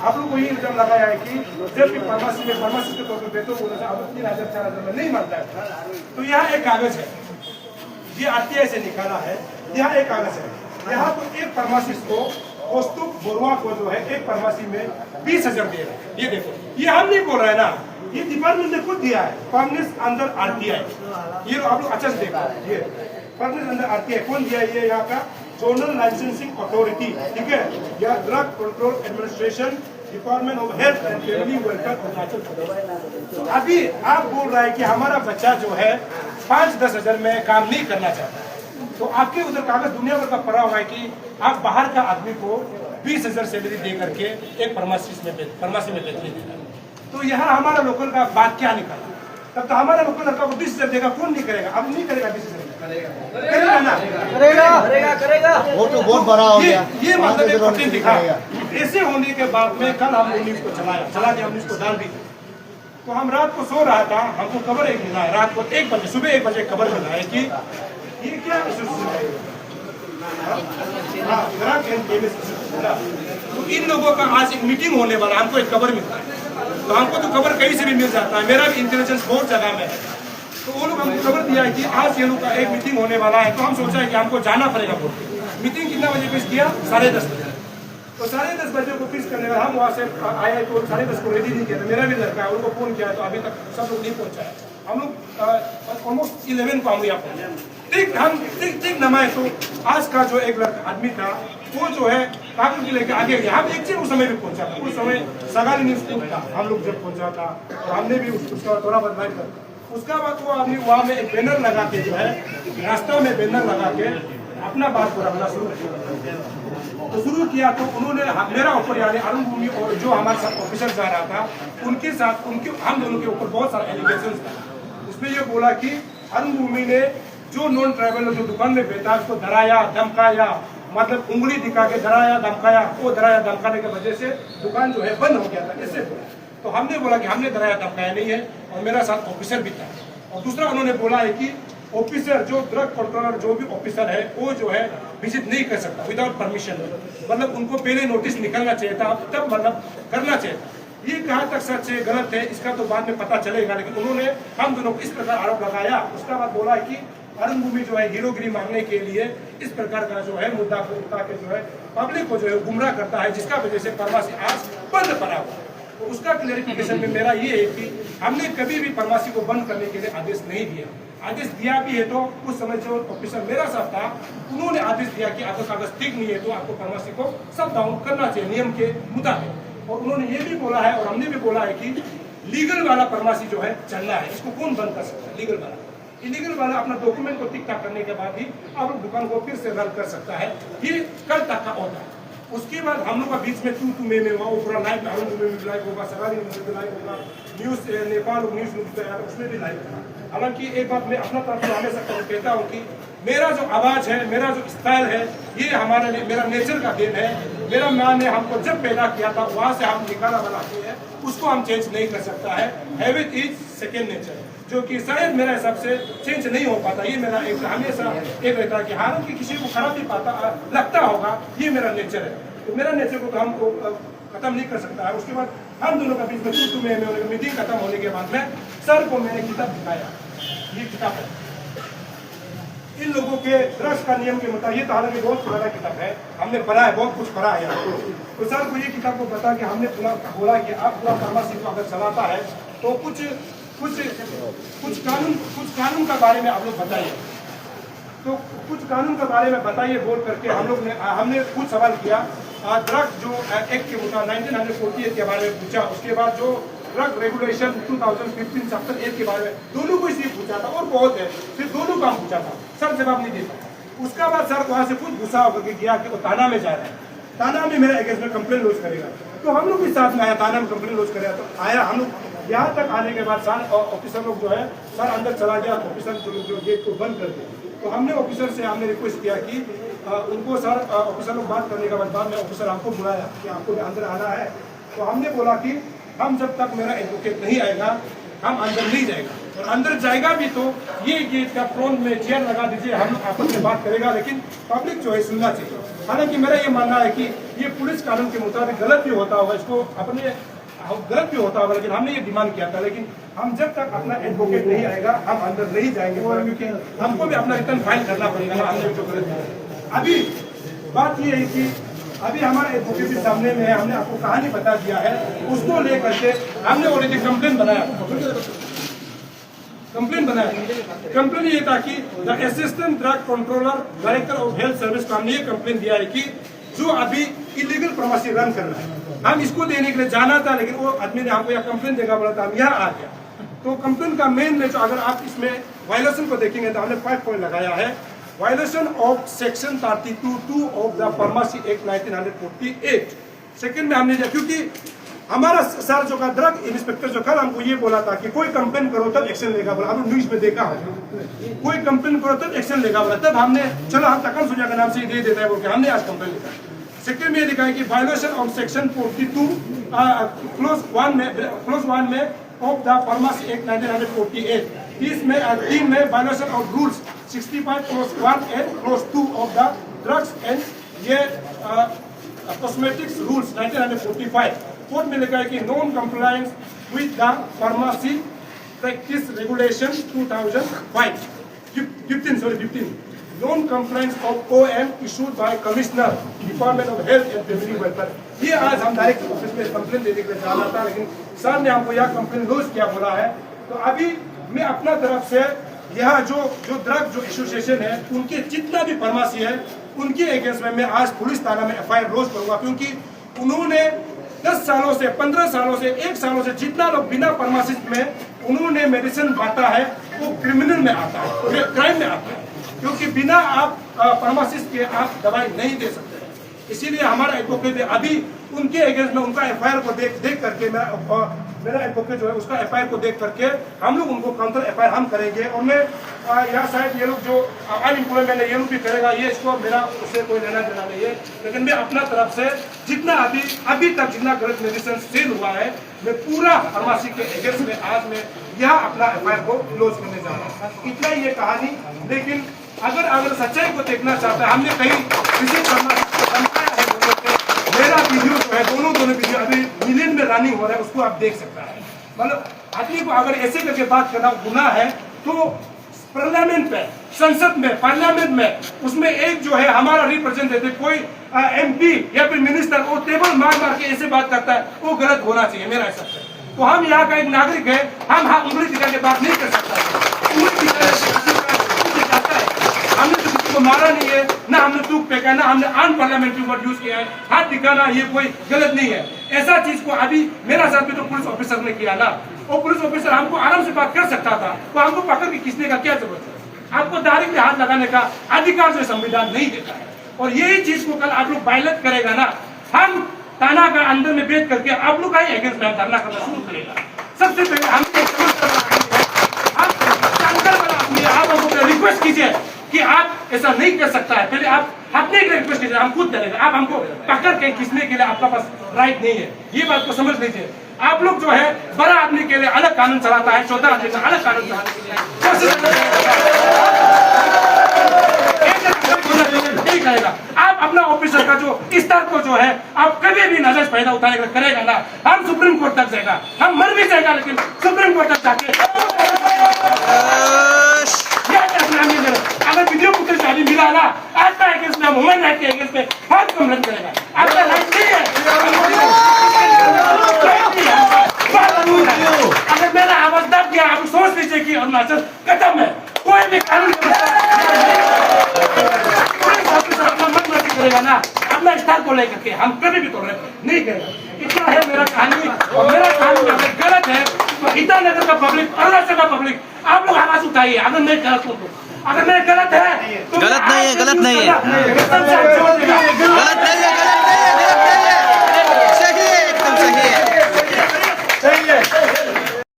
आप लोग को ये इल्जाम लगाया है कि जब भी फार्मासी के तौर पर बेचो बोला था, अब 3,000 4,000 में नहीं मानता है। तो यहाँ एक कागज है, ये आरटीआई से निकाला है, यहाँ एक कागज है, यहाँ तो एक फार्मासिस्ट को कौस्तुभ बरुआ को जो है एक फार्मेसी में 20,000 दे रहा है। ये देखो, ये हम नहीं बोल रहे हैं ना, ये डिपार्टमेंट ने खुद दिया है, फार्मेसी अंडर आरटीआई। ये आप लोग अच्छा से देखो, ये फार्मेसी अंडर आरटीआई कौन दिया है? ये यहाँ का जोनल लाइसेंसिंग अथॉरिटी, ठीक है, या drug control administration, department of health and family welfare Arunachal Pradesh. तो अभी आप बोल रहे हैं कि हमारा बच्चा जो है 5-10 हजार में काम नहीं करना चाहता, तो आपके उधर कागज दुनिया भर का पड़ा हुआ है कि आप बाहर का आदमी को 20,000 सैलरी दे करके एक फार्मेसी में बेचने देना। तो यहाँ हमारा लोकल का बात क्या निकाला? तब तो हमारा लोकल लड़का को 20,000 देगा, कौन नहीं करेगा? अब नहीं करेगा, 20,000 करेगा ना, करेगा। वो तो बहुत बड़ा हो गया। ये मतलब एक कठिन दिखा। ऐसे होने के बाद में कल हम न्यूज को चला के हम न्यूज को डाल दी। तो हम रात को सो रहा था, हमको खबर एक मिला है, रात को 1 बजे, सुबह 1 बजे खबर मिला है कि ये क्या तो इन लोगों का आज एक मीटिंग होने वाला, हमको एक खबर मिलता है। तो हमको तो खबर कहीं से भी मिल जाता है, मेरा भी इंटेलिजेंस बहुत जगह में है। तो वो लोग हमको खबर दिया है कि आज ये लोग का एक मीटिंग होने वाला है। तो हम सोचा है कि हमको जाना पड़ेगा। मीटिंग कितना बजे फिक्स किया? 10:30 बजे। तो 10:30 बजे को फिक्स करने वाला, हम वहाँ से आए तो 10:30 को रेडी नहीं किया था। मेरा भी लड़का है, उनको फोन किया तो अभी तक सब लोग नहीं पहुँचा है। हम लोग ऑलमोस्ट 11 को हम यहाँ पहुँचे। ठीक नमाए तो आज का जो एक लड़का आदमी था वो जो है कागज लेके आगे गया। हम एक चीज उस समय भी पहुंचा था, उस समय सगाली न्यूज था, हम लोग जब पहुंचा था और हमने भी उसका थोड़ा बदलाव कर। उसका बाद वो आदमी वहाँ में एक बैनर लगा के जो है रास्ता में बैनर लगा के अपना बात को रखना शुरू किया। तो उन्होंने मेरा ऊपर यानी अरुण भूमि और जो हमारे साथ ऑफिसर जा रहा था उनके साथ हम दोनों के ऊपर बहुत सारा एलिगेशन था। उसमें ये बोला कि अरुण भूमि ने जो नॉन ट्राइबल जो दुकान में बेचा उसको डराया धमकाया, मतलब उंगली दिखा के डराया धमकाया। वो डराया धमकाने की वजह से दुकान जो है बंद हो गया था, ऐसे बोला। तो हमने बोला कि हमने डराया धमकाया नहीं है, और मेरा साथ ऑफिसर भी था। और दूसरा उन्होंने बोला है कि ऑफिसर जो ड्रग कंट्रोलर जो भी ऑफिसर है वो जो है विजिट नहीं कर सकता विदाउट परमिशन। मतलब उनको पहले नोटिस निकलना चाहिए था, तब मतलब करना चाहिए था। ये कहाँ तक सच है गलत है इसका तो बाद में पता चलेगा, लेकिन उन्होंने हम दोनों को इस प्रकार आरोप लगाया। उसका बाद बोला कि अरुण भूमि जो है हीरोगिरी मांगने के लिए इस प्रकार का जो है मुद्दा को उठा के जो है पब्लिक को जो है गुमराह करता है, जिसका वजह से फार्मेसी आज बंद पड़ा हुआ है। तो उसका क्लेरिफिकेशन में मेरा ये है कि हमने कभी भी फार्मेसी को बंद करने के लिए आदेश नहीं दिया। आदेश दिया भी है तो उस समय जो ऑफिसर मेरा साथ था उन्होंने आदेश दिया कि आपका कागज ठीक नहीं है तो आपको फार्मेसी को शट डाउन करना चाहिए नियम के मुताबिक। और उन्होंने ये भी बोला है और हमने भी बोला है कि लीगल वाला फार्मेसी जो है चलना है, इसको कौन बंद कर सकता है? लीगल वाला। इलीगल वाला अपना डॉक्यूमेंट को टिक टाक करने के बाद ही आप लोग दुकान को फिर से रन कर सकता है। ये कल तक का होता है। उसके बाद हम लोग का बीच में तू में हुआ, वो पूरा लाइव लाइव होगा, सगाली में लाइव होगा, न्यूज नेपाल न्यूज उसमें भी लाइव था। हालांकि एक बात मैं अपना तरफ से हमेशा कहता हूँ कि मेरा जो आवाज है, मेरा जो स्टाइल है, ये हमारे लिए मेरा नेचर का देन है। मेरा माँ ने हमको जब पैदा किया था वहाँ से हम निकाला बनाते हैं, उसको हम चेंज नहीं कर सकता है। हैबिट इज सेकेंड नेचर, जो कि शायद मेरे हिसाब से चेंज नहीं हो पाता। ये मेरा एक हमेशा एक रहता है कि हालांकि किसी को खराब नहीं पाता लगता होगा, ये मेरा नेचर है। तो मेरा नेचर को तो हमको खत्म नहीं कर सकता है। उसके बाद हम दोनों का बीच में मीटिंग खत्म होने के बाद में सर को मैंने किताब दिखाया, ये किताब है इन लोगों के ड्रग्स का नियम के मुताबिक। ये तो हालांकि बहुत पुराना किताब है, हमने पढ़ा है, बहुत कुछ पढ़ा है। तो सर को ये किताब को बता के हमने बोला कि आप पूरा फार्मेसी को अगर चलाता है तो कुछ कानून का बारे में आप लोग बताइए, तो कुछ कानून के बारे में बताइए बोल करके हमने कुछ सवाल किया। ड्रग जो एक्ट के मुताबिक 1948 के बारे में पूछा। उसके बाद जो ड्रग रेगुलेशन 2015 चैप्टर 8 के बारे में दोनों को इसलिए पूछा था, और बहुत है फिर दोनों का पूछा था, सर जवाब नहीं दे पाया। उसका बाद सर वहाँ से कुछ गुस्सा होकर गया कि वो थाना में जा रहा है, थाना में मेरा अगेंस्ट में कंप्लेन लॉन्च करेगा। तो हम लोग भी साथ में आया, थाना में कंप्लेन लॉन्च करेगा। तो आया हम लोग यहाँ तक आने के बाद सर ऑफिसर लोग जो है सर अंदर चला गया, ऑफिसर जो गेट को बंद कर दिया। तो हमने ऑफिसर से हमने रिक्वेस्ट किया कि उनको सर ऑफिसर लोग बात करने के बाद में ऑफिसर हमको बुलाया कि आपको अंदर आना है। तो हमने बोला कि हम जब तक मेरा एडवोकेट नहीं आएगा हम अंदर नहीं जाएगा, और अंदर जाएगा भी तो ये गेट का फ्रंट में चेयर लगा दीजिए, हम लोग आपस में बात करेगा, लेकिन पब्लिक जो है सुनना चाहिए। हालांकि मेरा ये मानना है कि ये पुलिस कानून के मुताबिक गलत भी होता होगा, इसको अपने गलत भी होता होगा, लेकिन हमने ये डिमांड किया था। लेकिन हम जब तक अपना एडवोकेट नहीं आएगा हम अंदर नहीं जाएंगे, क्योंकि हमको भी अपना रिटर्न फाइल करना पड़ेगा। हमने जो गलत अभी बात ये है कि अभी हमारा एडवोकेट भी सामने में है, हमने आपको कहानी बता दिया है, उसको लेकर के हमने ऑलरेडी कंप्लेन बनाया। कंप्लेन ये था कि the assistant drug controller director of health service को हमने ये कंप्लेन दिया है कि जो अभी इलीगल फार्मेसी रन कर रहा है, हम इसको देने के लिए जाना था, लेकिन वो आदमी ने हमको यह कंप्लेन देगा बोला था, हम यहाँ आ गया। तो कंप्लेन का मेन में जो अगर आप इसमें वायलेशन को देखेंगे तो हमने 5 पॉइंट लगाया है। Violation of section 32(2) of the pharmacy act 1948। Second में हमने, क्योंकि हमारा सर जो का ड्रग इंस्पेक्टर जो कल हमको ये बोला था कि कोई कंप्लेन करो तब एक्शन लेगा बोला, हम न्यूज में देखा है, कोई कंप्लेन करो तब एक्शन लेगा बोला, तब हमने चलो हम तकन सुजा के नाम से दे देता है बोल के हमने आज कंप्लेन लिखा। सेकंड में ये लिखा है कि वायलेशन ऑफ सेक्शन 42 क्लोज 1 में ऑफ द फार्मेसी एक्ट 1948। इसमें 3 में violation of rules 65 close 1 and close 2 of the drugs and ये कॉस्मेटिक्स रूल्स 1945। कोर्ट में लिखा है कि non compliance with the pharmacy practice regulation 2015 non compliance of OM issued by commissioner department of health and family welfare. ये आज हम direct office में complain देने के लिए जाना था, लेकिन सर ने हमको यह कंप्लेन लॉन्च किया बोला है। तो अभी मैं अपना तरफ से यह जो ड्रग जो एसोसिएशन है उनके जितना भी फार्मेसी है उनके अगेंस्ट में मैं आज पुलिस थाना में FIR लॉन्च करूंगा, क्योंकि उन्होंने 10 सालों से 15 सालों से 1 सालों से जितना लोग बिना फार्मासिस्ट में उन्होंने मेडिसिन बांटा है वो क्रिमिनल में आता है, क्राइम में आता है, क्योंकि बिना आप फार्मासिस्ट के आप दवाई नहीं दे सकते। इसीलिए हमारा एडवोकेट अभी उनके अगेंस्ट में उनका FIR को देख करके मेरा एडवोकेट जो है उसका FIR को देख करके हम लोग उनको काउंटर FIR हम करेंगे। और मैं यहाँ शायद ये लोग जो अनएम्प्लॉयमेंट है ये लोग भी करेगा, ये इसको मेरा उससे कोई लेना देना नहीं है, लेकिन मैं अपना तरफ से जितना अभी तक जितना गलत मेडिसिन सेल हुआ है मैं पूरा फार्मेसी के अगेंस्ट में आज मैं यहाँ अपना FIR को क्लोज करने जा रहा हूँ। इतना ही ये कहानी। लेकिन अगर सच्चाई को देखना चाहता है, हमने कहीं विजिट करना मेरा वीडियो जो है दोनों वीडियो अभी मिलियन में रनिंग हो रहा है, उसको आप देख सकता है। मतलब आदमी को अगर ऐसे करके बात करना गुनाह है तो पार्लियामेंट में, संसद में, पार्लियामेंट में उसमें एक जो है हमारा रिप्रेजेंटेटिव कोई MP या फिर मिनिस्टर वो टेबल मार के ऐसे बात करता है, वो गलत होना चाहिए मेरा हिसाब से। तो हम यहाँ का एक नागरिक है, हम उंगली दिखा के बात नहीं कर सकता। उंगली दिखाता है, हमने तो किसी को मारा नहीं है, ना हमने थूक फेंका, ना हमने अनपार्लियामेंट्री वर्ड यूज किया है। हाथ दिखाना ये कोई गलत नहीं है। ऐसा चीज को अभी मेरा साथ भी तो पुलिस ऑफिसर ने किया ना, वो पुलिस ऑफिसर हमको आराम से बात कर सकता था, तो हमको पकड़ के खींचने का क्या जरूरत है? आपको डायरेक्टली हाथ लगाने का अधिकार जो संविधान नहीं देता है। और यही चीज को कल आप लोग वायलेट करेगा ना, हम थाना का अंदर में बैठ करके आप लोग का ही अगेंस्ट में धरना करना शुरू करेगा। सबसे पहले हम हमको रिक्वेस्ट कीजिए कि आप ऐसा नहीं कर सकता है। पहले आप अपने के लिए रिक्वेस्ट कीजिए, हम खुद करेंगे। आप हमको पकड़ के खींचने के लिए आपका पास राइट नहीं है, ये बात को समझ लीजिए। आप लोग जो है बड़ा आदमी के लिए अलग कानून चलाता है, छोटा आदमी का अलग कानून नहीं करेगा। आप अपना ऑफिसर का जो स्तर को जो है आप कभी भी नजर पैदा उठाने करेगा ना, हम सुप्रीम कोर्ट तक जाएगा, हम मर भी जाएगा, लेकिन सुप्रीम कोर्ट तक जाके अगर वीडियो फुटेज अभी मिला ना, आपका अगेंस्ट में, ह्यूमन राइट के अगेंस्ट में बहुत कंप्लेन करेगा। आपका राइट नहीं है, अगर मेरा आवाज दब गया आप सोच लीजिए कि अरुणाचल खत्म है। कोई भी कानून करेगा ना अपना स्टार को लेकर के, हम कभी भी तोड़ नहीं करेगा। इतना है मेरा कहानी। और मेरा कहानी अगर गलत है तो ईटानगर का पब्लिक, अरुणाचल का पब्लिक, आप लोग आवाज उठाइए। अगर मैं गलत हूँ तो, अगर मैं गलत है तो गलत नहीं है, गलत नहीं है।